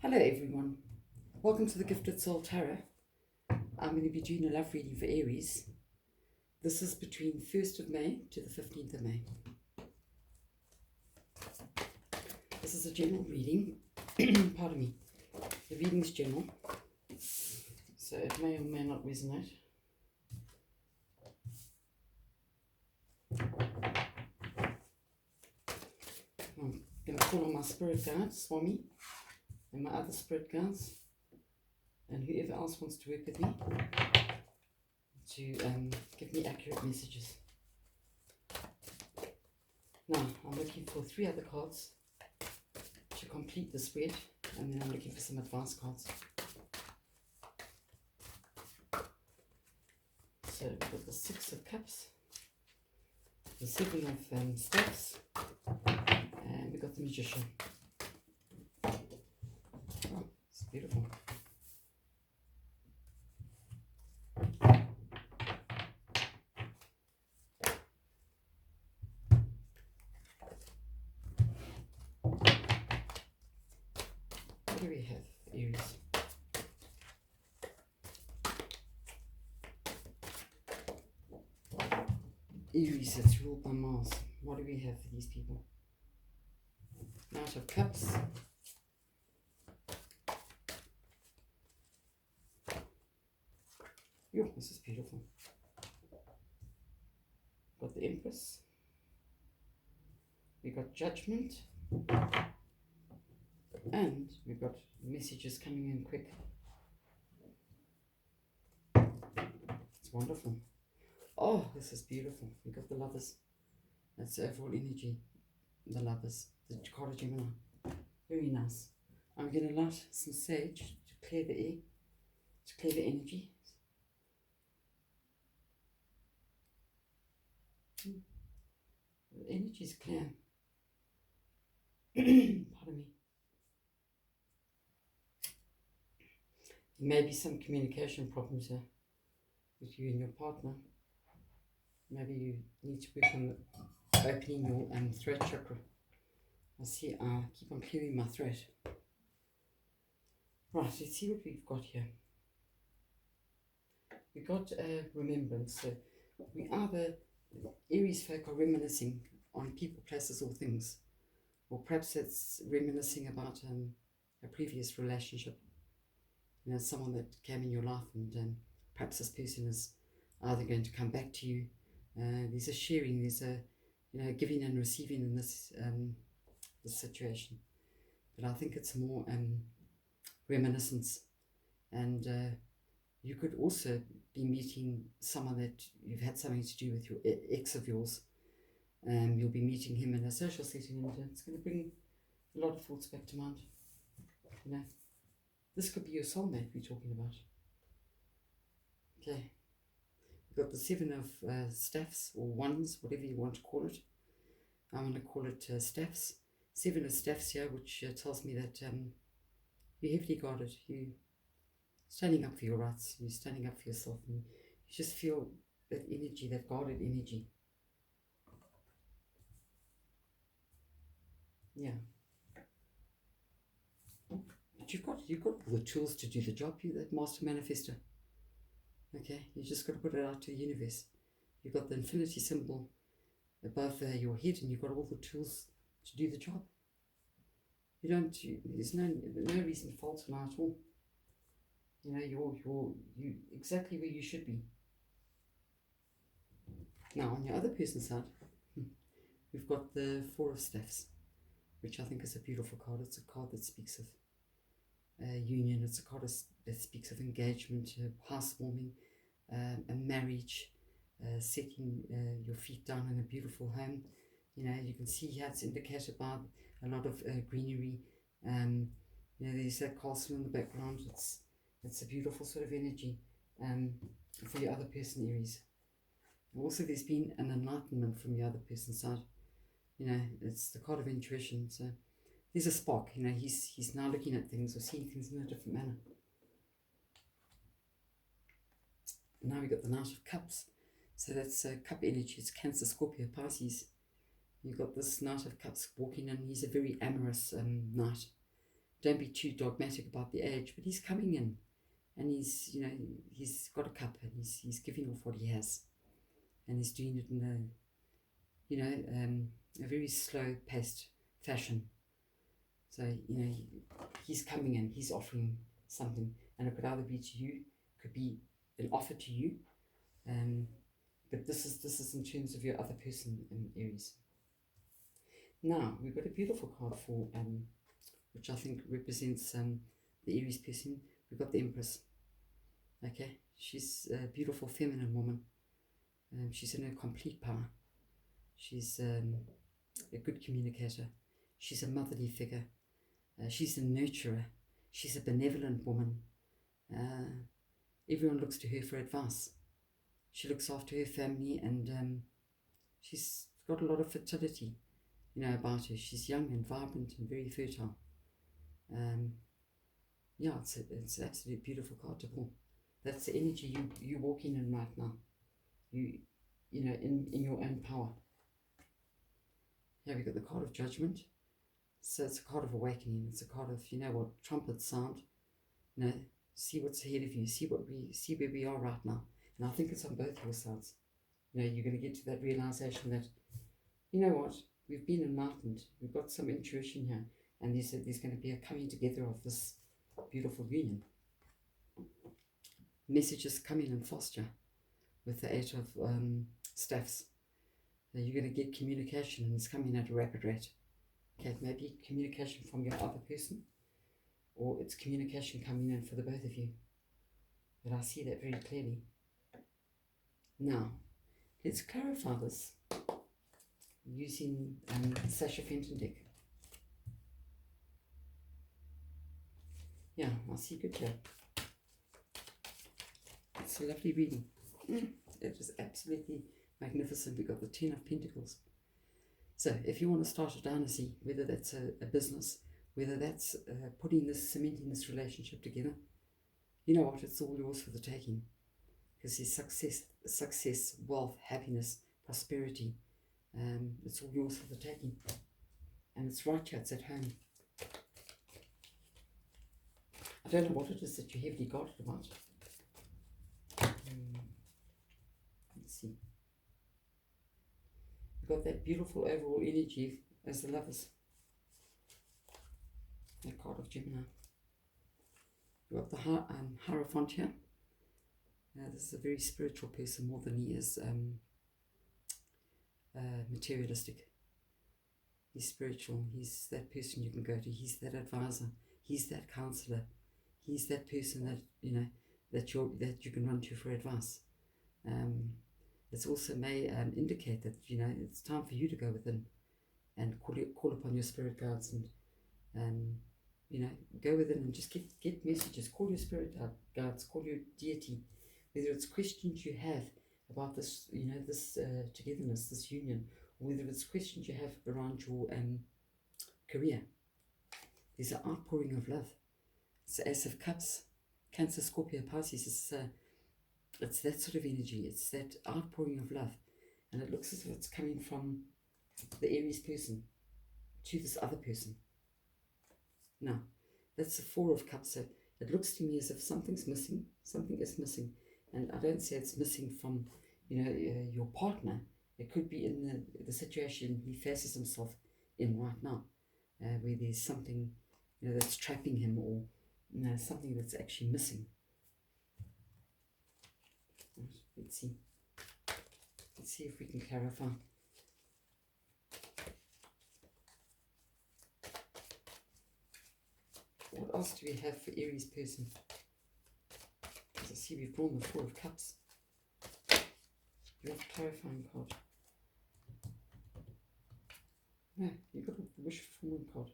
Hello everyone, welcome to the Gifted Soul Tarot. I'm going to be doing a love reading for Aries. This is between 1st of May to the 15th of May. This is a general reading, pardon me, the reading's general, so it may or may not resonate. I'm going to call on my spirit guides, Swami, and my other spirit guides, and whoever else wants to work with me to give me accurate messages. Now, I'm looking for 3 other cards to complete the spread, and then I'm looking for some advance cards. So we've got the 6 of Cups, the 7 of Staffs, and we've got the Magician. Oh, it's beautiful. What do we have, Aries? Aries, that's ruled by Mars. What do we have for these people? Knight of Cups. Yo, this is beautiful. Got the Empress. We got Judgment. And we've got messages coming in quick. It's wonderful. Oh, this is beautiful. We got the Lovers. That's the overall energy. The Lovers. The card of Gemini. Very nice. I'm going to light some sage to clear the air, to clear the energy. The energy is clear. Pardon me. There may be some communication problems here with you and your partner. Maybe you need to work on opening your throat chakra. I see I keep on clearing my throat. Right, let's see what we've got here. We got remembrance. So we either, Aries folk are reminiscing on people, places or things. Or perhaps it's reminiscing about a previous relationship. You know, someone that came in your life, and perhaps this person is either going to come back to you. There's a sharing, there's a giving and receiving in this situation. But I think it's more reminiscence, and you could also be meeting someone that you've had something to do with, your ex of yours. You'll be meeting him in a social setting, and it's going to bring a lot of thoughts back to mind. You know, this could be your soulmate we're talking about. Okay, we've got the 7 of staffs, or wands, whatever you want to call it. I'm going to call it staffs. 7 of staffs here, which tells me that you're heavily guarded. You're standing up for your rights. You're standing up for yourself, and you just feel that energy, that guarded energy. Yeah. But you've got all the tools to do the job. You're that master manifester. Okay, you just got to put it out to the universe. You've got the infinity symbol above your head, and you've got all the tools to do the job. There's no reason to falter now at all. You know, you're exactly where you should be. Now, on your other person's side, we've got the 4 of staffs, which I think is a beautiful card. It's a card that speaks of union. It's a card that speaks of engagement, housewarming, a marriage, setting your feet down in a beautiful home. You know, you can see here it's indicated by a lot of greenery. You know, there's that castle in the background. It's a beautiful sort of energy for your other person, Aries. Also, there's been an enlightenment from your other person's side. You know, it's the card of intuition. So there's a spark. You know, he's now looking at things or seeing things in a different manner. And now we've got the Knight of Cups. So that's cup energy. It's Cancer, Scorpio, Pisces. You've got this Knight of Cups walking in. He's a very amorous knight. don't be too dogmatic about the age, but he's coming in, and he's, you know, he's got a cup, and he's giving off what he has, and he's doing it in a, you know, a very slow-paced fashion. So, you know, he's coming in, he's offering something, and it could either be to you, could be an offer to you, but this is in terms of your other person in Aries. Now we've got a beautiful card for which I think represents the Aries person. We've got the Empress. Okay, she's a beautiful feminine woman. She's in her complete power. She's a good communicator. She's a motherly figure. She's a nurturer. She's a benevolent woman. Everyone looks to her for advice. She looks after her family, and she's got a lot of fertility, you know, about her. She's young and vibrant and very fertile. Yeah, it's an absolute beautiful card to pull. That's the energy you walking in right now. You know, in your own power. Here we got the card of Judgment. So it's a card of awakening. It's a card of, you know what, trumpets sound. You know, see what's ahead of you. See where we are right now. And I think it's on both your sides. You know, you're going to get to that realization that, you know what, we've been enlightened. We've got some intuition here. And there's going to be a coming together of this beautiful union. Messages come in and foster with the 8 of staffs. Now you're going to get communication, and it's coming at a rapid rate. Okay, maybe communication from your other person, or it's communication coming in for the both of you. But I see that very clearly. Now, let's clarify this using Sasha Fenton deck. Yeah, I see good here. It's a lovely reading. It is absolutely magnificent. We got the 10 of Pentacles. So if you want to start a dynasty, whether that's a business, whether that's cementing this relationship together, you know what, it's all yours for the taking. Because there's success, wealth, happiness, prosperity, it's all yours for the taking. And it's right here, it's at home. I don't know what it is that you're heavily guarded about. Let's see. You've got that beautiful overall energy as the Lovers. That card of Gemini. You've got the Hierophant here. This is a very spiritual person, more than he is materialistic. He's spiritual. He's that person you can go to. He's that advisor. He's that counselor. He's that person that, you know, that you can run to for advice. It also may indicate that, you know, it's time for you to go within and call upon your spirit guides, and you know, go within and just get messages. Call your spirit guides. Call your deity. Whether it's questions you have about this, you know, this togetherness, this union, or whether it's questions you have around your career. There's an outpouring of love. It's the Ace of Cups, Cancer, Scorpio, Pisces. It's that sort of energy. It's that outpouring of love. And it looks as if it's coming from the Aries person to this other person. Now, that's the 4 of Cups. So it looks to me as if something's missing. Something is missing. And I don't say it's missing from, you know, your partner. It could be in the situation he faces himself in right now, where there's something, you know, that's trapping him, or, you know, something that's actually missing. Let's see. Let's see if we can clarify. What else do we have for Aries person? As I see, we've drawn the 4 of Cups. You have a clarifying card. No, you've got the Wish for Fulfillment card.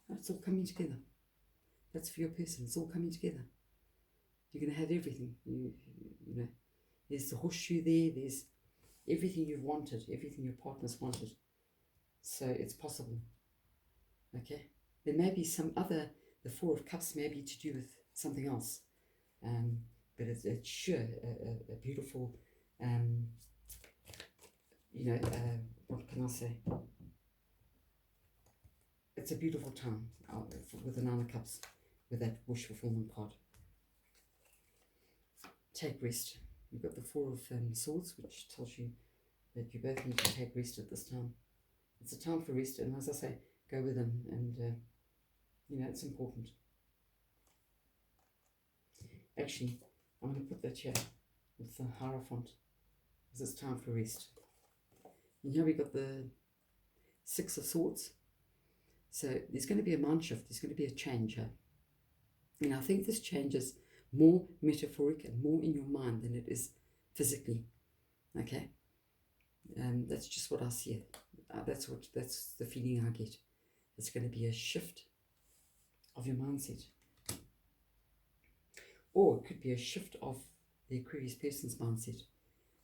That's all coming together. That's for your person. It's all coming together. You're going to have everything. You know, there's the horseshoe there. There's everything you've wanted, everything your partner's wanted. So it's possible. Okay? There may be some other, the 4 of Cups may be to do with something else. But it's sure a beautiful, you know, what can I say? it's a beautiful time with the Nine of Cups, with that wish fulfillment card. Take rest. You've got the Four of Swords, which tells you that you both need to take rest at this time. It's a time for rest, and as I say, go with them, and it's important. Actually, I'm going to put that here with the Hierophant, because it's time for rest. And here we got the Six of Swords. So there's going to be a mind shift. There's going to be a change here. And I think this change is more metaphoric and more in your mind than it is physically. Okay? That's just what I see. That's the feeling I get. It's going to be a shift of your mindset. Or it could be a shift of the Aquarius person's mindset.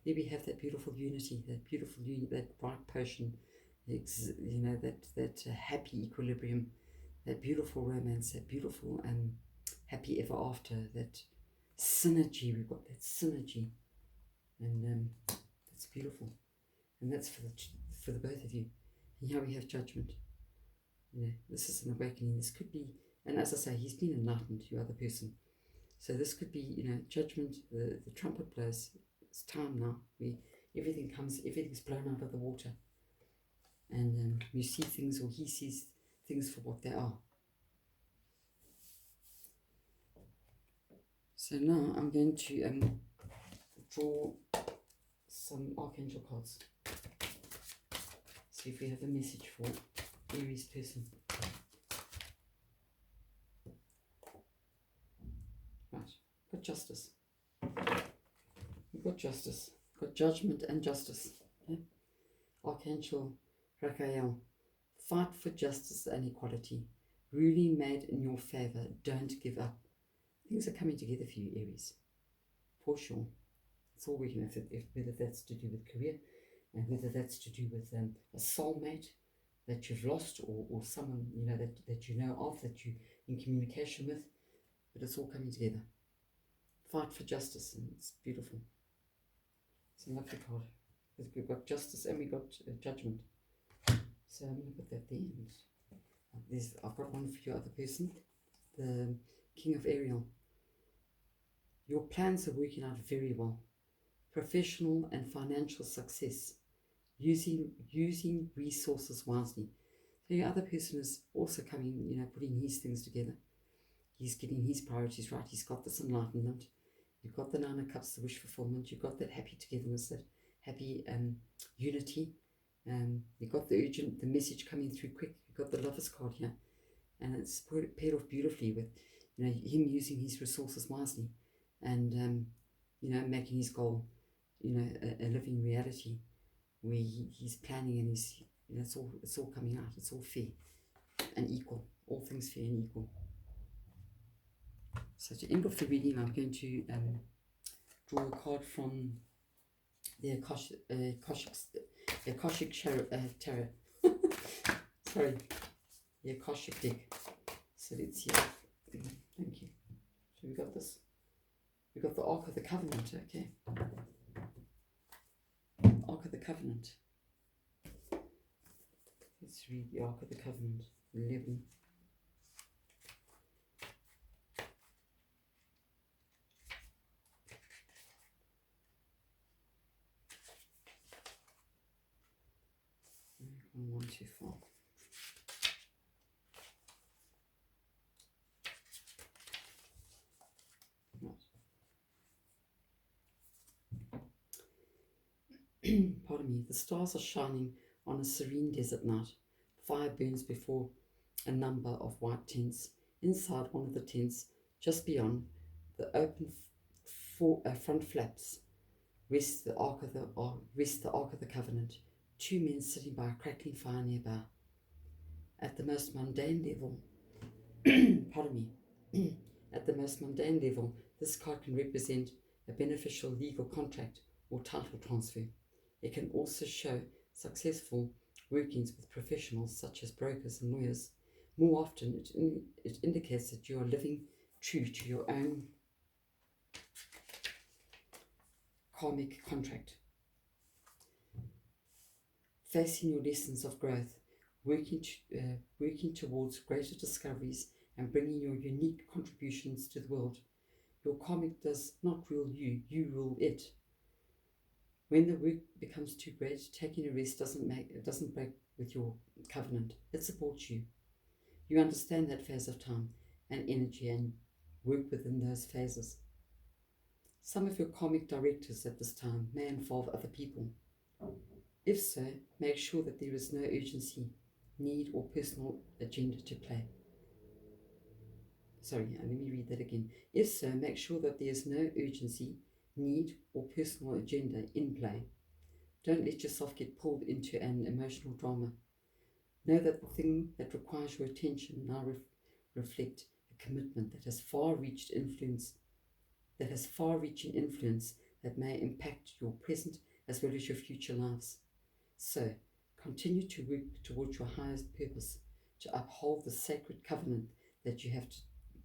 There we have that beautiful unity, that bright potion, that happy equilibrium, that beautiful romance, that beautiful happy ever after, that synergy. We've got that synergy, and that's beautiful, and that's for the both of you. And here we have judgment. This is an awakening. This could be, and as I say, he's been enlightened, your other person. So this could be, judgment. The trumpet blows. It's time now. Everything's blown out of the water, and you see things, or he sees things for what they are. So now I'm going to draw some archangel cards. See if we have a message for Aries person. Right, got justice. We've got justice. Got judgment and justice. Okay? Archangel Raphael. Fight for justice and equality. Ruling made in your favor. Don't give up. Things are coming together for you, Aries. For sure. It's all we can, whether that's to do with career, and whether that's to do with a soulmate that you've lost, or someone that you know of, that you're in communication with. But it's all coming together. Fight for justice, and it's beautiful. It's a lovely card. We've got justice and we got judgment. So I'm going to put that there. I've got one for your other person, the King of Ariel. Your plans are working out very well. Professional and financial success. Using resources wisely. So your other person is also coming, putting his things together. He's getting his priorities right. He's got this enlightenment. You've got the Nine of Cups, the wish fulfillment. You've got that happy togetherness, that happy unity. You've got the message coming through quick. You've got the Lover's card here. And it's paired off beautifully with, him using his resources wisely. And, making his goal, a living reality where he's planning, and it's all coming out. It's all fair and equal. All things fair and equal. So to end off the reading, I'm going to draw a card from the Akashic Tarot. Sorry, the Akashic deck. So let's see. Thank you. So we got this. We got the Ark of the Covenant. Okay. Ark of the Covenant. Let's read the Ark of the Covenant. 11. One, two, four. Pardon me. The stars are shining on a serene desert night. Fire burns before a number of white tents. Inside one of the tents, just beyond the open front flaps, rests the Ark of the Covenant. Two men sitting by a crackling fire nearby. At the most mundane level, pardon me, at the most mundane level, this card can represent a beneficial legal contract or title transfer. It can also show successful workings with professionals such as brokers and lawyers. More often, it indicates that you are living true to your own karmic contract. Facing your lessons of growth, working towards greater discoveries and bringing your unique contributions to the world. Your karmic does not rule you, you rule it. When the work becomes too great, taking a rest doesn't break with your covenant. It supports you. You understand that phase of time and energy and work within those phases. Some of your karmic directors at this time may involve other people. If so, make sure that there is no urgency, need, or personal agenda to play. Sorry, let me read that again. If so, make sure that there is no urgency, need, or personal agenda in play. Don't let yourself get pulled into an emotional drama. Know that the thing that requires your attention now reflect a commitment that has far-reaching influence that may impact your present as well as your future lives. So, continue to work towards your highest purpose, to uphold the sacred covenant that you have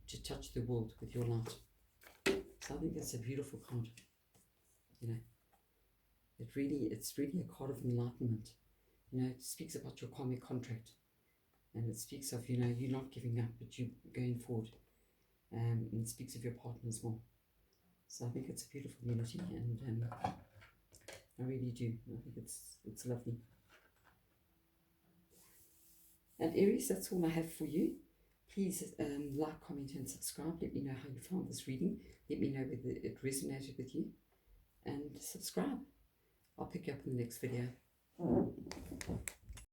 to touch the world with your light. So I think that's a beautiful card. You know, it's really a card of enlightenment. You know, it speaks about your karmic contract, and it speaks of, you know, you not giving up, but you going forward. And it speaks of your partner as well. So I think it's a beautiful unity, and I really do. I think it's lovely. And Aries, that's all I have for you. Please like, comment, and subscribe. Let me know how you found this reading. Let me know whether it resonated with you. And subscribe. I'll pick you up in the next video.